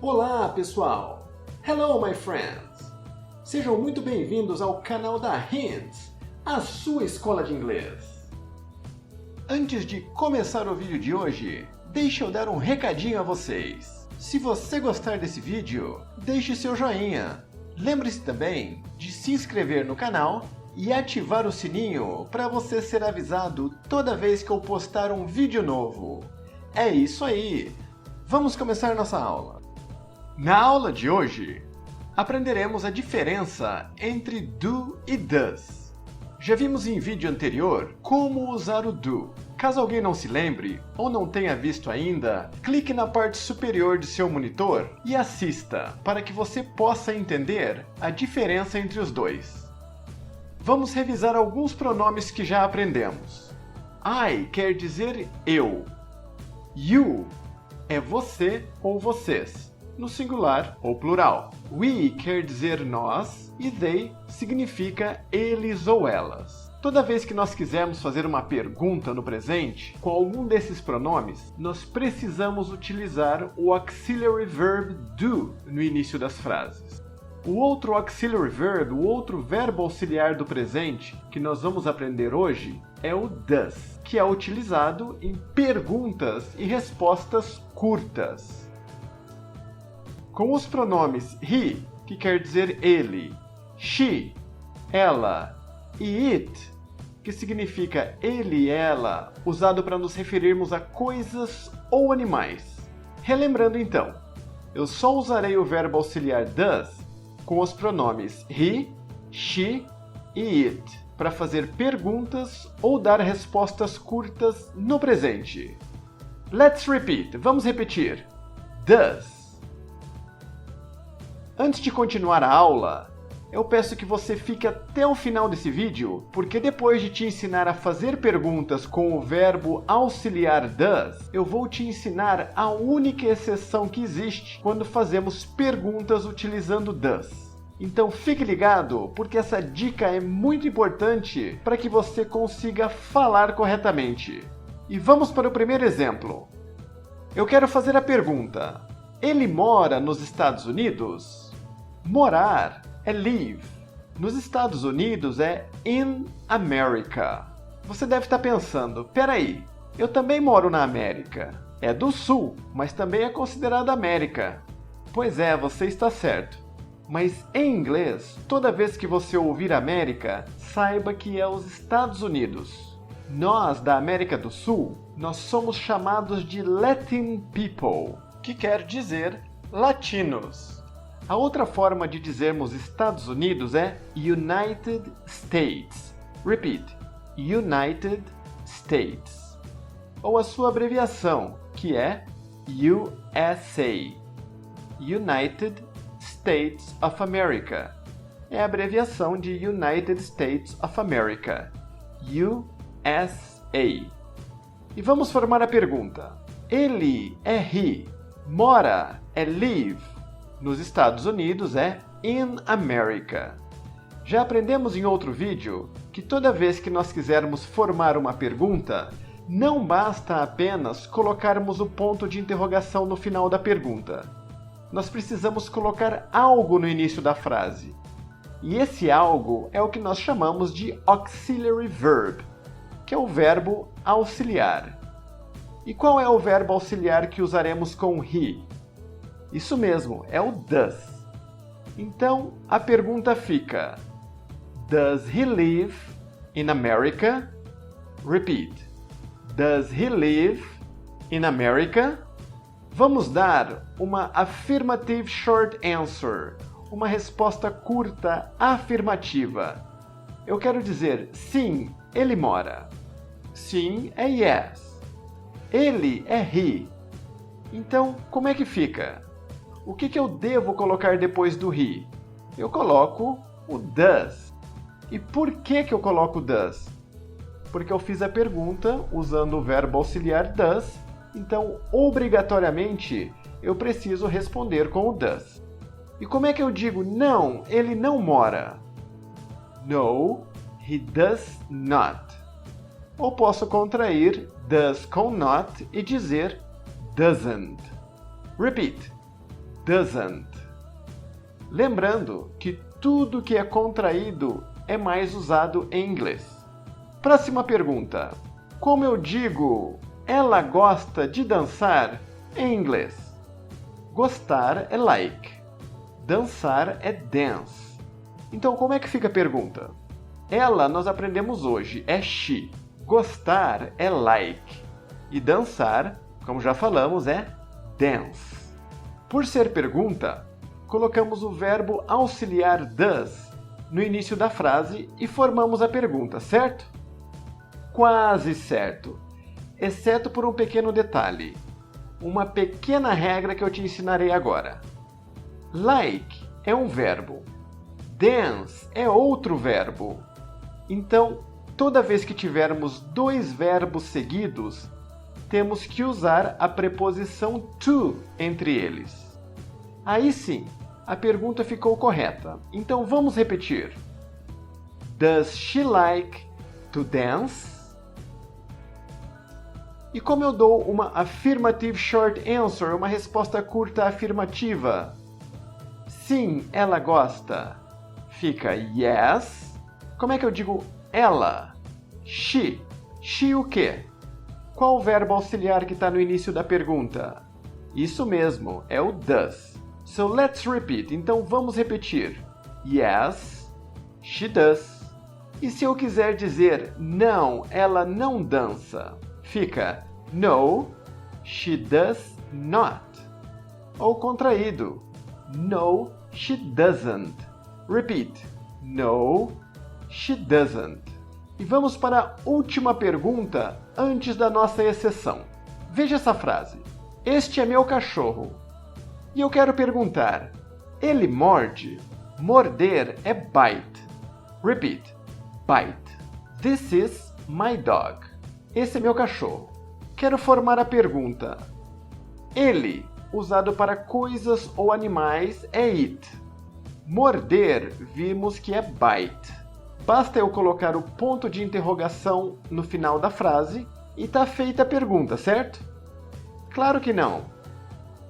Olá, pessoal! Hello, my friends! Sejam muito bem-vindos ao canal da Hints, a sua escola de inglês. Antes de começar o vídeo de hoje, deixe eu dar um recadinho a vocês. Se você gostar desse vídeo, deixe seu joinha. Lembre-se também de se inscrever no canal e ativar o sininho para você ser avisado toda vez que eu postar um vídeo novo. É isso aí! Vamos começar nossa aula. Na aula de hoje, aprenderemos a diferença entre do e does. Já vimos em vídeo anterior como usar o do. Caso alguém não se lembre ou não tenha visto ainda, clique na parte superior de seu monitor e assista para que você possa entender a diferença entre os dois. Vamos revisar alguns pronomes que já aprendemos. I quer dizer eu. You é você ou vocês, no singular ou plural. We quer dizer nós e they significa eles ou elas. Toda vez que nós quisermos fazer uma pergunta no presente, com algum desses pronomes, nós precisamos utilizar o auxiliary verb do no início das frases. O outro auxiliary verb, o outro verbo auxiliar do presente que nós vamos aprender hoje é o does, que é utilizado em perguntas e respostas curtas. Com os pronomes he, que quer dizer ele, she, ela, e it, que significa ele e ela, usado para nos referirmos a coisas ou animais. Relembrando então, eu só usarei o verbo auxiliar does com os pronomes he, she e it, para fazer perguntas ou dar respostas curtas no presente. Let's repeat. Vamos repetir. Does. Antes de continuar a aula, eu peço que você fique até o final desse vídeo, porque depois de te ensinar a fazer perguntas com o verbo auxiliar does, eu vou te ensinar a única exceção que existe quando fazemos perguntas utilizando does. Então fique ligado, porque essa dica é muito importante para que você consiga falar corretamente. E vamos para o primeiro exemplo. Eu quero fazer a pergunta: ele mora nos Estados Unidos? Morar é live. Nos Estados Unidos é in America. Você deve estar pensando, peraí, eu também moro na América. É do Sul, mas também é considerado América. Pois é, você está certo. Mas em inglês, toda vez que você ouvir América, saiba que é os Estados Unidos. Nós, da América do Sul, nós somos chamados de Latin people, que quer dizer latinos. A outra forma de dizermos Estados Unidos é United States. Repeat. United States. Ou a sua abreviação, que é USA. United States of America. É a abreviação de United States of America. USA. E vamos formar a pergunta. Ele é he. Mora é live. Nos Estados Unidos é in America. Já aprendemos em outro vídeo que toda vez que nós quisermos formar uma pergunta, não basta apenas colocarmos o ponto de interrogação no final da pergunta. Nós precisamos colocar algo no início da frase. E esse algo é o que nós chamamos de auxiliary verb, que é o verbo auxiliar. E qual é o verbo auxiliar que usaremos com he? Isso mesmo, é o does. Então, a pergunta fica: Does he live in America? Repeat. Does he live in America? Vamos dar uma affirmative short answer, uma resposta curta afirmativa. Eu quero dizer, sim, ele mora. Sim é yes. Ele é he. Então, como é que fica? O que eu devo colocar depois do he? Eu coloco o does. E por que eu coloco does? Porque eu fiz a pergunta usando o verbo auxiliar does, então, obrigatoriamente, eu preciso responder com o does. E como é que eu digo, não, ele não mora? No, he does not. Ou posso contrair does com not e dizer doesn't. Repeat. doesn't. Lembrando que tudo que é contraído é mais usado em inglês. Próxima pergunta. Como eu digo ela gosta de dançar em inglês? Gostar é like. Dançar é dance. Então, como é que fica a pergunta? Ela, nós aprendemos hoje, é she. Gostar é like. E dançar, como já falamos, é dance. Por ser pergunta, colocamos o verbo auxiliar does no início da frase e formamos a pergunta, certo? Quase certo, exceto por um pequeno detalhe. Uma pequena regra que eu te ensinarei agora. Like é um verbo. Dance é outro verbo. Então, toda vez que tivermos dois verbos seguidos, temos que usar a preposição to entre eles. Aí sim, a pergunta ficou correta. Então vamos repetir. Does she like to dance? E como eu dou uma affirmative short answer, uma resposta curta afirmativa? Sim, ela gosta. Fica yes. Como é que eu digo ela? She. She o quê? Qual o verbo auxiliar que está no início da pergunta? Isso mesmo, é o does. So let's repeat. Então vamos repetir. Yes, she does. E se eu quiser dizer não, ela não dança? Fica no, she does not. Ou contraído. No, she doesn't. Repeat. No, she doesn't. E vamos para a última pergunta antes da nossa exceção. Veja essa frase. Este é meu cachorro. E eu quero perguntar, ele morde? Morder é bite. Repeat. Bite. This is my dog. Esse é meu cachorro. Quero formar a pergunta. Ele, usado para coisas ou animais, é it. Morder, vimos que é bite. Basta eu colocar o ponto de interrogação no final da frase e está feita a pergunta, certo? Claro que não.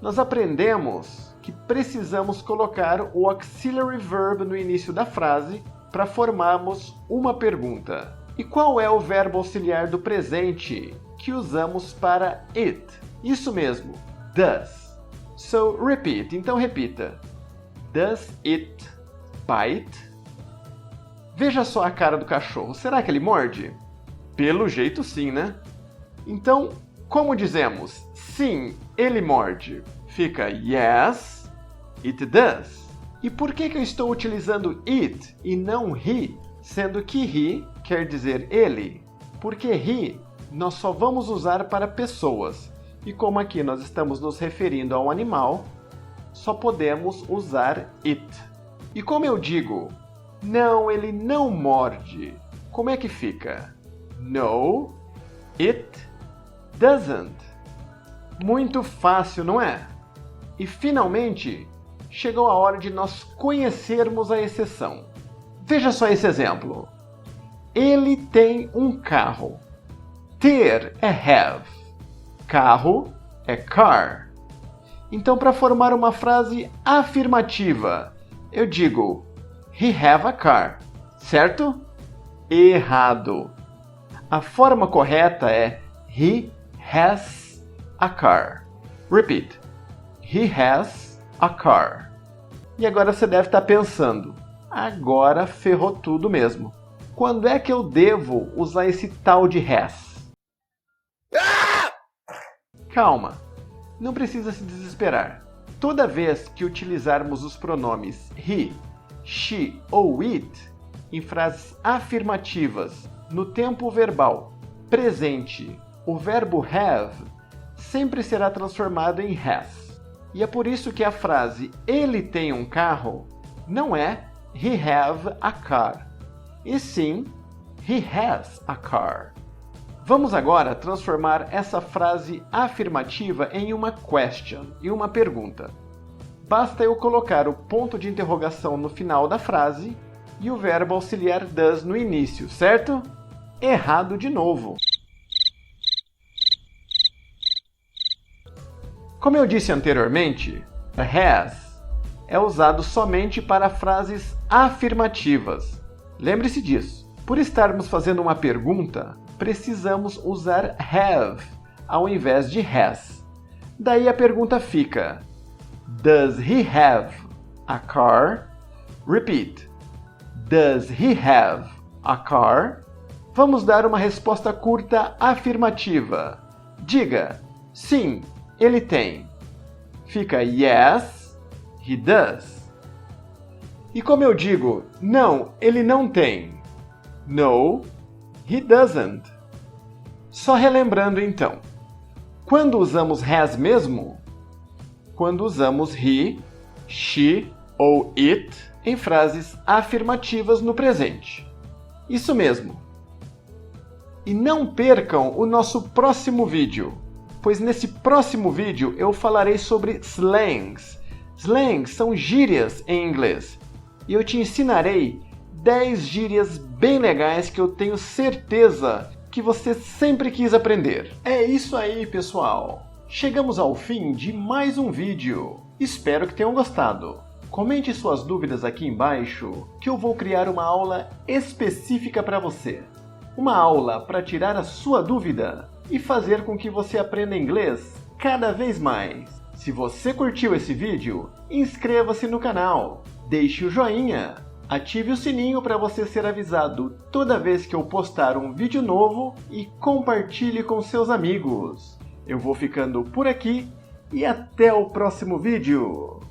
Nós aprendemos que precisamos colocar o auxiliary verb no início da frase para formarmos uma pergunta. E qual é o verbo auxiliar do presente que usamos para it? Isso mesmo, does. So, repeat. Então repita. Does it bite? Veja só a cara do cachorro. Será que ele morde? Pelo jeito sim, né? Então, como dizemos? Sim, ele morde. Fica yes, it does. E por que eu estou utilizando it e não he, sendo que he quer dizer ele? Porque he nós só vamos usar para pessoas. E como aqui nós estamos nos referindo a um animal, só podemos usar it. E como eu digo, não, ele não morde, como é que fica? No, it doesn't. Muito fácil, não é? E finalmente, chegou a hora de nós conhecermos a exceção. Veja só esse exemplo. Ele tem um carro. Ter é have. Carro é car. Então, para formar uma frase afirmativa, eu digo he have a car, certo? Errado. A forma correta é he has a car. Repeat. He has a car. E agora você deve estar pensando, agora ferrou tudo mesmo. Quando é que eu devo usar esse tal de has? Calma, não precisa se desesperar. Toda vez que utilizarmos os pronomes he, she ou it em frases afirmativas no tempo verbal presente, o verbo have sempre será transformado em has. E é por isso que a frase ele tem um carro não é he have a car, e sim he has a car. Vamos agora transformar essa frase afirmativa em uma question e uma pergunta. Basta eu colocar o ponto de interrogação no final da frase e o verbo auxiliar does no início, certo? Errado de novo. Como eu disse anteriormente, has é usado somente para frases afirmativas. Lembre-se disso. Por estarmos fazendo uma pergunta, precisamos usar have ao invés de has. Daí a pergunta fica: Does he have a car? Repeat. Does he have a car? Vamos dar uma resposta curta afirmativa. Diga: sim, ele tem. Fica yes, he does. E como eu digo, não, ele não tem. No, he doesn't. Só relembrando então. Quando usamos has mesmo? Quando usamos he, she ou it em frases afirmativas no presente. Isso mesmo. E não percam o nosso próximo vídeo, pois nesse próximo vídeo eu falarei sobre slangs. Slangs são gírias em inglês. E eu te ensinarei 10 gírias bem legais que eu tenho certeza que você sempre quis aprender. É isso aí, pessoal! Chegamos ao fim de mais um vídeo. Espero que tenham gostado. Comente suas dúvidas aqui embaixo, que eu vou criar uma aula específica para você. Uma aula para tirar a sua dúvida e fazer com que você aprenda inglês cada vez mais. Se você curtiu esse vídeo, inscreva-se no canal, deixe o joinha, ative o sininho para você ser avisado toda vez que eu postar um vídeo novo e compartilhe com seus amigos. Eu vou ficando por aqui e até o próximo vídeo!